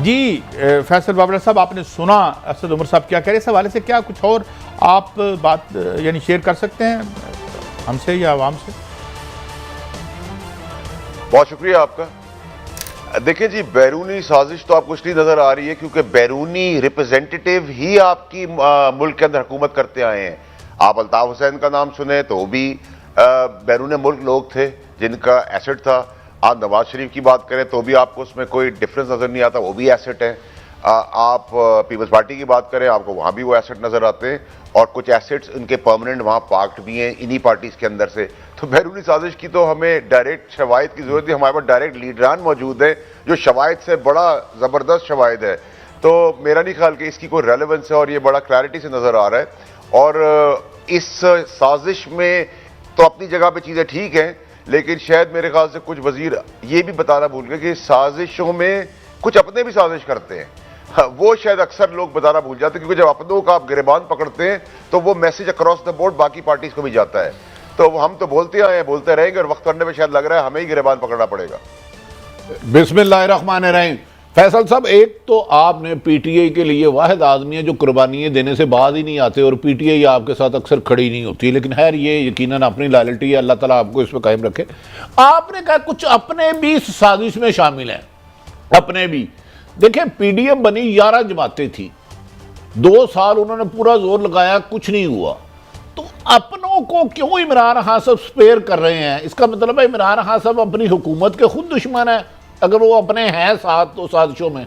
जी फैसल बाबरा साहब, आपने सुना असद उमर साहब क्या कह रहे हैं, इस हवाले से क्या कुछ और आप बात यानी शेयर कर सकते हैं हमसे या आवाम से? बहुत शुक्रिया आपका। देखिए जी, बैरूनी साजिश तो आपको इसलिए नजर आ रही है क्योंकि बैरूनी रिप्रेजेंटेटिव ही आपकी मुल्क के अंदर हुकूमत करते आए हैं। आप अल्ताफ हुसैन का नाम सुने तो वो भी बैरून मुल्क लोग थे जिनका एसेट था। आप नवाज शरीफ की बात करें तो भी आपको उसमें कोई डिफरेंस नजर नहीं आता, वो भी एसेट है। आप पीपल्स पार्टी की बात करें, आपको वहां भी वो एसेट नजर आते हैं और कुछ एसेट्स उनके परमानेंट वहां पार्क्ड भी हैं इन्हीं पार्टीज के अंदर से। तो बैरूनी साजिश की तो हमें डायरेक्ट शवाहिद की जरूरत है। हमारे पास डायरेक्ट लीडरान मौजूद है जो शवाहिद से बड़ा जबरदस्त शवाहिद है। तो मेरा नहीं ख्याल कि इसकी कोई रेलेवेंस है और ये बड़ा क्लैरिटी से नजर आ रहा है। और इस साजिश में तो अपनी जगह पे चीजें ठीक हैं, लेकिन शायद मेरे ख्याल से कुछ वजीर ये भी बताना भूल गए कि साजिशों में कुछ अपने भी साजिश करते हैं। वो शायद अक्सर लोग बताना भूल जाते हैं, क्योंकि जब अपनों का आप गिरबान पकड़ते हैं तो वो मैसेज अक्रॉस द बोर्ड बाकी पार्टीज को भी जाता है। तो हम तो बोलते आए हैं, बोलते रहेंगे और वक्त करने में शायद लग रहा है हमें ही गिरबान पकड़ना पड़ेगा। बिस्मिल्लाहिर्रहमानिर्रहीम। फैसल साहब, एक तो आपने पीटीआई के लिए वाहिद आदमी है जो कुर्बानियाँ देने से बाद ही नहीं आते और पीटीआई आपके साथ अक्सर खड़ी नहीं होती, लेकिन खैर ये यकीनन अपनी लॉयल्टी है, अल्लाह ताला आपको इस पर कायम रखे। आपने कहा कुछ अपने भी इस साजिश में शामिल हैं, अपने भी। देखें, पीडीएम बनी 11 जमातें थी, 2 साल उन्होंने पूरा जोर लगाया, कुछ नहीं हुआ। तो अपनों को क्यों इमरान खान साहब स्पेयर कर रहे हैं? इसका मतलब है इमरान खान साहब अपनी हुकूमत के खुद दुश्मन है अगर वो अपने हैं साथ तो साजिशों में।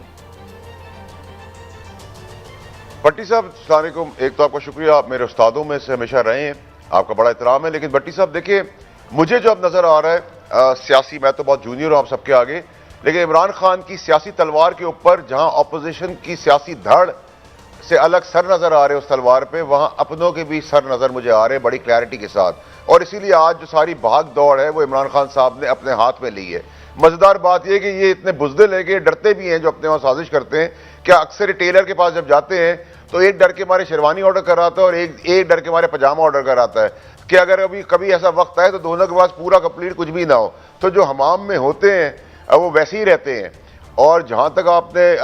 भट्टी साहब अस्सलाम वालेकुम। एक तो आपका शुक्रिया, आप मेरे उस्तादों में से हमेशा रहे हैं, आपका बड़ा एहतराम है। लेकिन भट्टी साहब देखिए, मुझे जो अब नजर आ रहा है सियासी, मैं तो बहुत जूनियर हूं आप सबके आगे, लेकिन इमरान खान की सियासी तलवार के ऊपर जहां अपोजिशन की सियासी धड़ से अलग सर नजर आ रहे उस तलवार पे, वहां अपनों के भी सर नजर मुझे आ रहे बड़ी क्लैरिटी के साथ। और इसीलिए आज जो सारी भाग दौड़ है वो इमरान खान साहब ने अपने हाथ में ली है। मजेदार बात यह कि ये इतने बुजदिल है कि डरते भी हैं जो अपने वहां साजिश करते हैं। क्या अक्सर टेलर के पास जब जाते हैं तो एक डर के मारे शेरवानी ऑर्डर कर आता है और एक डर के मारे पजामा ऑर्डर कर आता है कि अगर अभी कभी ऐसा वक्त आए तो दोनों के पास पूरा कंप्लीट कुछ भी ना हो। तो जो हमाम में होते हैं वो वैसे ही रहते हैं। और जहां तक आपने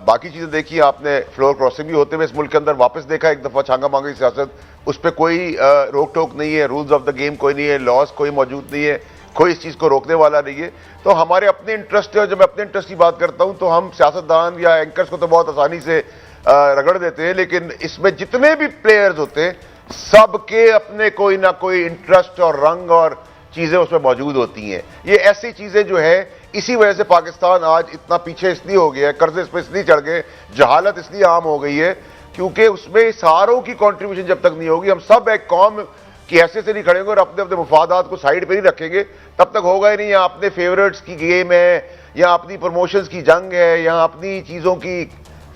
बाकी चीजें देखी, आपने फ्लोर क्रॉसिंग भी होते हुए इस मुल्क के अंदर वापस देखा एक दफा, छांगा मांगा सियासत, उस पर कोई रोक टोक नहीं है, रूल्स ऑफ द गेम कोई नहीं है, लॉस कोई मौजूद नहीं है, कोई इस चीज को रोकने वाला नहीं है। तो हमारे अपने इंटरेस्ट है, और जब मैं अपने इंटरेस्ट की बात करता हूं तो हम सियासतदान या एंकर्स को तो बहुत आसानी से रगड़ देते हैं, लेकिन इसमें जितने भी प्लेयर्स होते हैं सबके अपने कोई ना कोई इंटरेस्ट और रंग और चीजें उसमें मौजूद होती हैं। ये ऐसी चीजें जो है, इसी वजह से पाकिस्तान आज इतना पीछे इसलिए हो गया है, कर्जे इस पर इसलिए चढ़ गए, जहालत इसलिए आम हो गई है, क्योंकि उसमें सारों की कंट्रीब्यूशन जब तक नहीं होगी, हम सब एक कौम की हैसियत से नहीं खड़ेंगे और अपने अपने मुफादात को साइड पर ही रखेंगे, तब तक होगा ही नहीं। या अपने फेवरेट्स की गेम है, या अपनी प्रमोशंस की जंग है, या अपनी चीजों की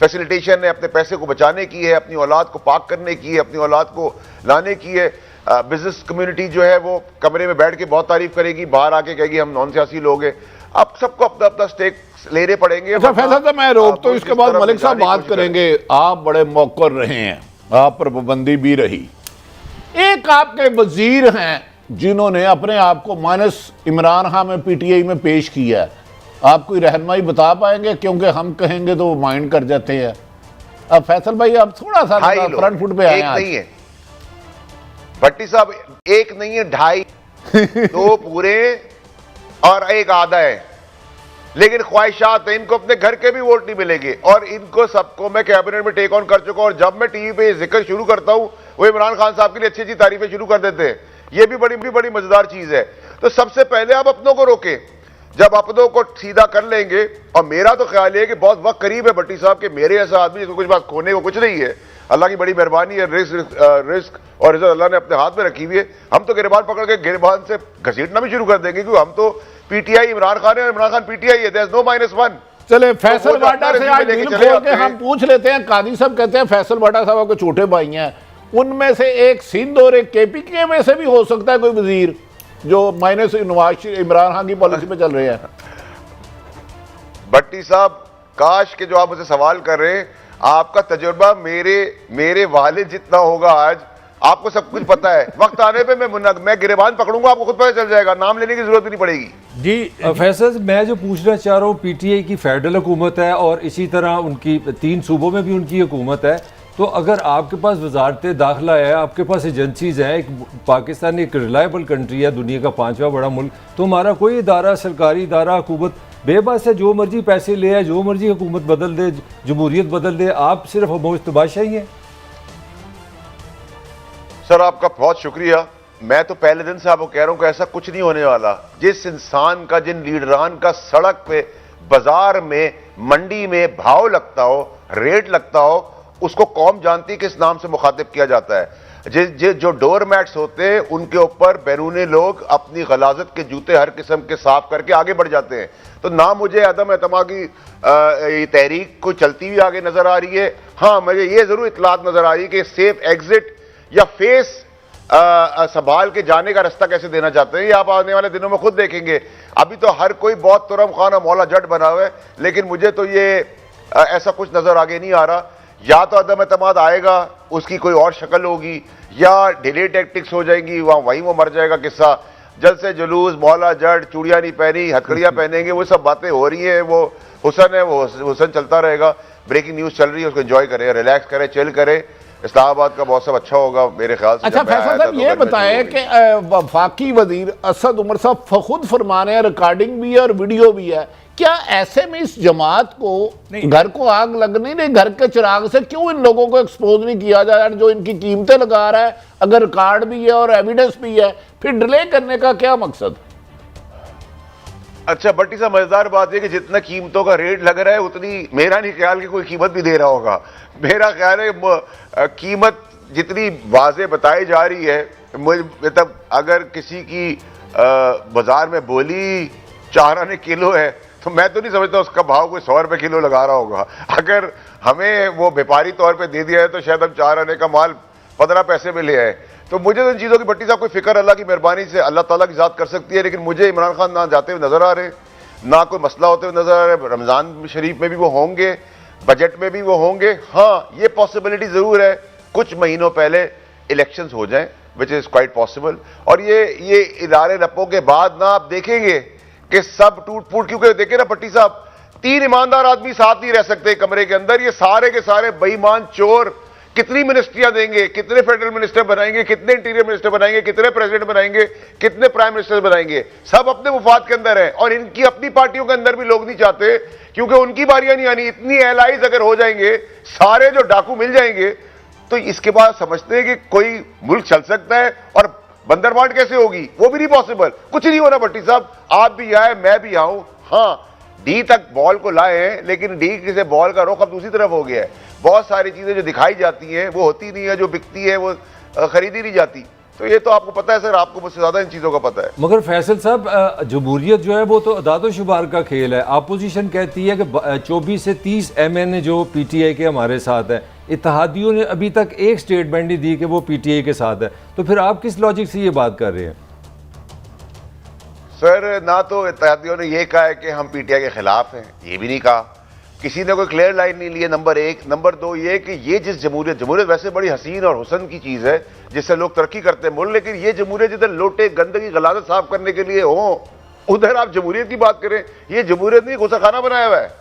फैसिलिटेशन है, अपने पैसे को बचाने की है, अपनी औलाद को पाक करने की है, अपनी औलाद को लाने की है। बिजनेस कम्युनिटी जो है वो कमरे में बैठ के बहुत तारीफ करेगी, बाहर आके कहेगी हम नॉन सियासी लोग हैं। अब सबको अपना अपना स्टेक लेने पड़ेंगे। अच्छा फैसल साहब, मैं रोक तो इसके बाद मलिक साहब बात करेंगे। आप बड़े मौकर रहे हैं, आप पर पाबंदी भी रही। एक आपके वजीर हैं जिन्होंने अपने आप को माइनस इमरान खान में पीटीआई में पेश किया है, आप कोई रहनुमाई बता पाएंगे? क्योंकि हम कहेंगे तो वो माइंड कर जाते हैं। अब फैसल भाई, आप थोड़ा सा फ्रंट फुट पे आए हैं। नहीं है भट्टी साहब, एक नहीं है, 2.5 2 पूरे और एक आधा है, लेकिन ख्वाहिशात है, इनको अपने घर के भी वोट नहीं मिलेंगे। और इनको सबको मैं कैबिनेट में टेक ऑन कर चुका हूं, और जब मैं टीवी पे जिक्र शुरू करता हूं वो इमरान खान साहब के लिए अच्छी अच्छी तारीफें शुरू कर देते हैं। ये भी बड़ी मजेदार चीज है। तो सबसे पहले आप अपनों को रोकें, जब अपनों को सीधा कर लेंगे, और मेरा तो ख्याल है कि बहुत वक्त करीब है भट्टी साहब के मेरे ऐसा आदमी जिसको कुछ बात खोने को कुछ नहीं है, अल्लाह की बड़ी मेहरबानी है, रिस्क और इज्जत अल्लाह ने अपने हाथ में रखी हुई है। हम तो गिरबान पकड़ के गिरबान से घसीटना भी शुरू कर देंगे, क्योंकि हम तो पीटीआई इमरान खान है और इमरान खान पीटीआई है, देयर इज नो -1। चले फैसल बाटा से आज दिल खोल के हम पूछ लेते हैं। कादी साहब कहते हैं फैसल बाटा साहब के छोटे भाई हैं, उनमें से एक सिंध और एक केपीके में से भी हो सकता है कोई वजीर जो माइनस नवाज इमरान खान की पॉलिसी पे चल रहे हैं। भट्टी साहब, काश के जो आप मुझसे सवाल कर रहे हैं, आपका तजुर्बा मेरे वालिद जितना होगा आज, आपको सब कुछ पता है, वक्त आने पे मैं गिरेबान पकड़ूंगा, आपको खुद पता चल जाएगा, नाम लेने की जरूरत भी नहीं पड़ेगी। जी फैसल, मैं जो पूछना चाह रहा हूँ, पीटीआई की फेडरल हुकूमत है और इसी तरह उनकी 3 सूबों में भी उनकी हुकूमत है, तो अगर आपके पास वजारत दाखिला है, आपके पास एजेंसीज हैं, एक पाकिस्तान एक रिलायबल कंट्री है, दुनिया का 5वां बड़ा मुल्क, तो हमारा कोई इदारा, सरकारी इदारा, हुकूमत बेबस है, जो मर्जी पैसे ले आए, जो मर्जी हुकूमत बदल दे, जमहूरियत बदल दे, आप सिर्फ हमोश तमाशाही हैं। सर आपका बहुत शुक्रिया। मैं तो पहले दिन से आपको कह रहा हूं कि ऐसा कुछ नहीं होने वाला। जिस इंसान का, जिन लीडरान का सड़क पे, बाजार में, मंडी में भाव लगता हो, रेट लगता हो, उसको कौम जानती किस नाम से मुखातिब किया जाता है। जो डोर मैट्स होते हैं उनके ऊपर बैरूनी लोग अपनी गलाजत के जूते हर किस्म के साफ करके आगे बढ़ जाते हैं। तो ना मुझे अदम एतमा की तहरीक को चलती हुई आगे नजर आ रही है। हाँ, मुझे ये जरूर इतलात नजर आ रही है कि सेफ एग्जिट या फेस संभाल के जाने का रास्ता कैसे देना चाहते हैं, ये आप आने वाले दिनों में खुद देखेंगे। अभी तो हर कोई बहुत तुरम खान और मौला जट बना हुआ है, लेकिन मुझे तो ये ऐसा कुछ नजर आगे नहीं आ रहा। या तो अदम एतमाद आएगा, उसकी कोई और शक्ल होगी, या डिले टैक्टिक्स हो जाएंगी, वहीं वो मर जाएगा किस्सा। जल्द से जुलूस, मौला जट, चूड़ियां नहीं पहनी, हथकड़ियां पहनेंगे, वो सब बातें हो रही है। वो हुसन है, वो हुसन चलता रहेगा। ब्रेकिंग न्यूज चल रही है, उसको एंजॉय करें, रिलैक्स करें, चिल करें। इस्लामाबाद का मौसम अच्छा होगा मेरे ख्याल से। अच्छा फैसल साहब, ये बताएं कि वफाकी वजीर असद उमर साहब खुद फरमा रहे हैं, रिकॉर्डिंग भी है और वीडियो भी है, क्या ऐसे में इस जमात को, घर को आग लगनी नहीं, घर के चिराग से क्यों इन लोगों को एक्सपोज नहीं किया जा रहा है? जो इनकी कीमतें लगा रहा है, अगर रिकॉर्ड भी है और एविडेंस भी है, फिर डिले करने का क्या मकसद? अच्छा भट्टी साहब, मजेदार बात है कि जितना कीमतों का रेट लग रहा है उतनी मेरा नहीं ख्याल कि कोई कीमत भी दे रहा होगा। मेरा ख्याल है कीमत जितनी वाज़े बताई जा रही है, मतलब अगर किसी की बाजार में बोली 4 आने किलो है, तो मैं तो नहीं समझता उसका भाव कोई 100 रुपये किलो लगा रहा होगा। अगर हमें वो व्यापारी तौर पे दे दिया है तो शायद हम 4 आने का माल 15 पैसे में ले आए। तो मुझे तो इन चीज़ों की भट्टी साहब कोई फिक्र अल्लाह की मेहरबानी से अल्लाह ताला की ज़ात कर सकती है, लेकिन मुझे इमरान खान ना जाते हुए नजर आ रहे, ना कोई मसला होते हुए नजर आ रहे। रमज़ान शरीफ में भी वो होंगे, बजट में भी वो होंगे। हाँ, ये पॉसिबिलिटी ज़रूर है कुछ महीनों पहले इलेक्शंस हो जाएं, विच इज़ क्वाइट पॉसिबल। और ये इदारे रप्पों के बाद ना आप देखेंगे कि सब टूट फूट, क्योंकि देखे ना भट्टी साहब, 3 ईमानदार आदमी साथ नहीं रह सकते कमरे के अंदर। ये सारे के सारे बेईमान चोर कितनी मिनिस्ट्रियां देंगे, कितने फेडरल मिनिस्टर बनाएंगे, कितने इंटीरियर मिनिस्टर बनाएंगे, कितने प्रेसिडेंट बनाएंगे, कितने प्राइम मिनिस्टर बनाएंगे, सब अपने मुफाद के अंदर है। और इनकी अपनी पार्टियों के अंदर भी लोग नहीं चाहते, क्योंकि उनकी बारियां नहीं आनी। इतनी एलाइज अगर हो जाएंगे, सारे जो डाकू मिल जाएंगे, तो इसके बाद समझते हैं कि कोई मुल्क चल सकता है। और बंदरबांट कैसे होगी, वो भी नहीं पॉसिबल। कुछ नहीं होना भट्टी साहब, आप भी आए, मैं भी आऊं। हाँ, डी तक बॉल को लाए हैं, लेकिन डी से बॉल का रुख अब दूसरी तरफ हो गया है। बहुत सारी चीजें जो दिखाई जाती हैं वो होती नहीं है, जो बिकती है वो खरीदी नहीं जाती। तो ये तो आपको पता है सर, आपको मुझसे ज्यादा इन चीजों का पता है। मगर फैसल साहब, जमहूरियत जो है वो तो अदाद शुमार का खेल है। अपोजिशन कहती है कि 24 से 30 MN जो PTI के हमारे साथ है, इत्तेहादियों ने अभी तक एक स्टेटमेंट नहीं दी कि वो PTI के साथ है। तो फिर आप किस लॉजिक से ये बात कर रहे हैं? सर, ना तो इत्तेहादियों ने यह कहा है कि हम PTI के खिलाफ हैं, ये भी नहीं कहा। किसी ने कोई क्लियर लाइन नहीं ली है, नंबर 1। नंबर 2 ये कि ये जिस जमहूरियत वैसे बड़ी हसीन और हुसन की चीज़ है जिससे लोग तरक्की करते हैं मुल्क, लेकिन ये जमहूरियत जिधर लोटे गंदगी गलाजत साफ करने के लिए हो, उधर आप जमहूरियत की बात करें। ये जमहूरियत नहीं, गुस्साखाना बनाया हुआ है,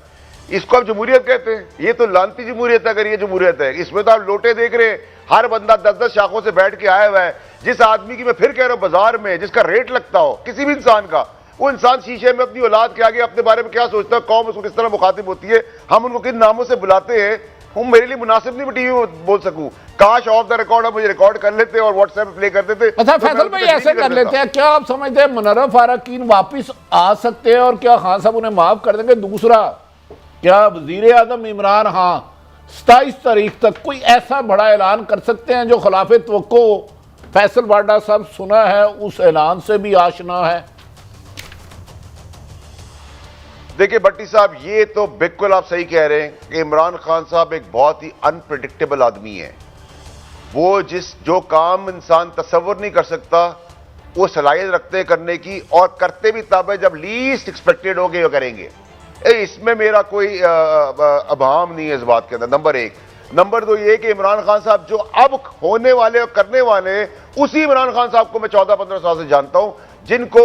इसको आप जमहूरियत कहते हैं। ये तो लानती जमहूरियत है अगर ये जमहूरियत है। इसमें तो आप लोटे देख रहे हैं, हर बंदा 10-10 शाखों से बैठ के आया हुआ है। जिस आदमी की मैं फिर कह रहा हूं, बाजार में जिसका रेट लगता हो किसी भी इंसान का, वो इंसान शीशे में अपनी औलाद के आगे अपने बारे में क्या सोचता है, कौम उसको किस तरह मुखातिब होती है, हम उनको किन नामों से बुलाते हैं, वो मेरे लिए मुनासिब नहीं टीवी में बोल सकूं। काश ऑफ द रिकॉर्ड आप मुझे रिकॉर्ड कर लेते और व्हाट्सएप पे प्ले कर देते। अच्छा फैसल भाई, ऐसे कर लेते हैं, क्या आप समझते हैं मुनर्रफ अरकान वापिस आ सकते हैं और क्या खान साहब उन्हें माफ कर देंगे? दूसरा, क्या वजीर आजम इमरान खान 27 तारीख तक कोई ऐसा बड़ा ऐलान कर सकते हैं जो खिलाफ तवक्को फैसल वाडा साहब सुना है उस ऐलान से भी आशना है? देखिए भट्टी साहब, ये तो बिल्कुल आप सही कह रहे हैं कि इमरान खान साहब एक बहुत ही अनप्रेडिक्टेबल आदमी है। वो जो काम इंसान तसव्वुर नहीं कर सकता, वो सलाहियत रखते हैं करने की, और करते भी तब है जब लीस्ट एक्सपेक्टेड हो गए वो करेंगे। इसमें मेरा कोई अभाम नहीं है इस बात के अंदर। नंबर 1। नंबर 2 ये कि इमरान खान साहब जो अब होने वाले और करने वाले, उसी इमरान खान साहब को मैं 14-15 साल से जानता हूं, जिनको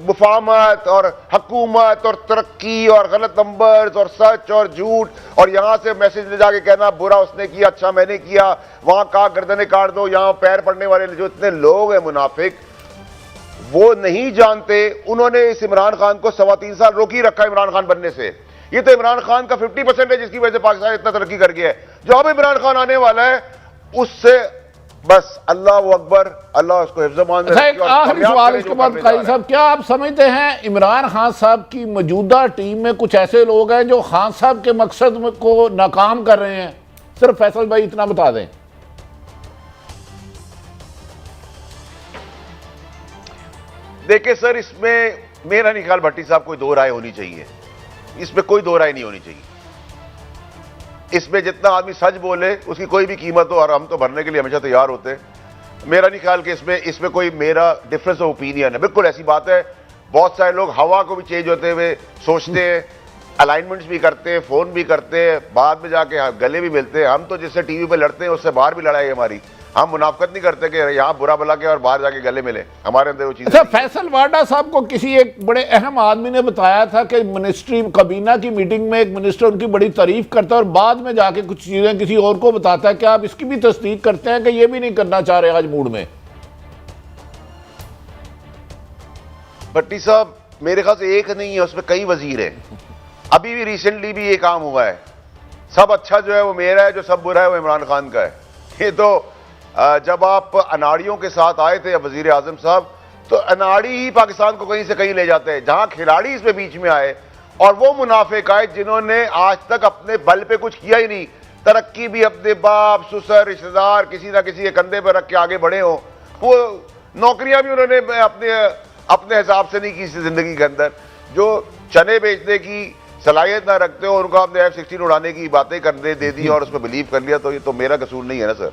मुफाहमत और हकूमत और तरक्की और गलत नंबर्स और सच और झूठ और यहां से मैसेज ले जाके कहना बुरा उसने किया अच्छा मैंने किया, वहां कहा गर्दनें काट दो, यहां पैर पड़ने वाले जो इतने लोग हैं मुनाफिक, वो नहीं जानते। उन्होंने इस इमरान खान को 3.25 साल रोक ही रखा इमरान खान बनने से। ये तो इमरान खान का 50% है जिसकी वजह से पाकिस्तान इतना तरक्की कर गया है। जो अब इमरान खान आने वाला है उससे बस अल्लाह वो अकबर, अल्लाह उसको हिफ्ज़-ए-मान में रखे। और आखिरी सवाल इसके बाद काजी साहब, क्या आप समझते हैं इमरान खान साहब की मौजूदा टीम में कुछ ऐसे लोग हैं जो खान साहब के मकसद को नाकाम कर रहे हैं? सिर्फ फैसल भाई इतना बता दें। देखिए सर, इसमें मेरा नहीं ख्याल भट्टी साहब कोई दो राय होनी चाहिए, इसमें कोई दो राय नहीं होनी चाहिए। इसमें जितना आदमी सच बोले उसकी कोई भी कीमत हो और हम तो भरने के लिए हमेशा तैयार होते हैं। मेरा नहीं ख्याल कि इसमें कोई मेरा डिफरेंस ऑफ ओपिनियन है। बिल्कुल ऐसी बात है, बहुत सारे लोग हवा को भी चेंज होते हुए सोचते हैं, अलाइनमेंट्स भी करते हैं, फोन भी करते हैं, बाद में जाके गले भी मिलते हैं। हम तो जिससे टीवी पे लड़ते हैं उससे बाहर भी लड़ाई है हमारी। हम मुनाफकत नहीं करते कि यहाँ बुरा भला के और बाहर जाके गले मिले, हमारे अंदर वो चीज़। अच्छा, फैसल वाडा साहब को किसी एक बड़े अहम आदमी ने बताया था कि मिनिस्ट्री काबीना की मीटिंग में एक मिनिस्टर उनकी बड़ी तारीफ करता है और बाद में जाके कुछ चीजें किसी और को बताता है। क्या आप इसकी भी तस्दीक करते हैं कि ये भी नहीं करना चाह रहे आज मूड में? भट्टी साहब मेरे ख्याल से एक नहीं है, उसमें कई वजीर हैं। अभी भी रिसेंटली भी ये काम हुआ है, सब अच्छा जो है वो मेरा है, जो सब बुरा है वो इमरान खान का है। ये तो जब आप अनाड़ियों के साथ आए थे वजीर आजम साहब, तो अनाड़ी ही पाकिस्तान को कहीं से कहीं ले जाते हैं। जहां खिलाड़ी इसमें बीच में आए और वो मुनाफिक आए जिन्होंने आज तक अपने बल पे कुछ किया ही नहीं, तरक्की भी अपने बाप ससुर रिश्तेदार किसी ना किसी के कंधे पर रख के आगे बढ़े हो, वो नौकरियां भी उन्होंने अपने हिसाब से नहीं की जिंदगी के अंदर। जो चने बेचने की सलाहियत ना रखते हो उनको आपने F-16 उड़ाने की बातें करने दे दी और उसमें बिलीव कर लिया, तो ये तो मेरा कसूर नहीं है ना सर।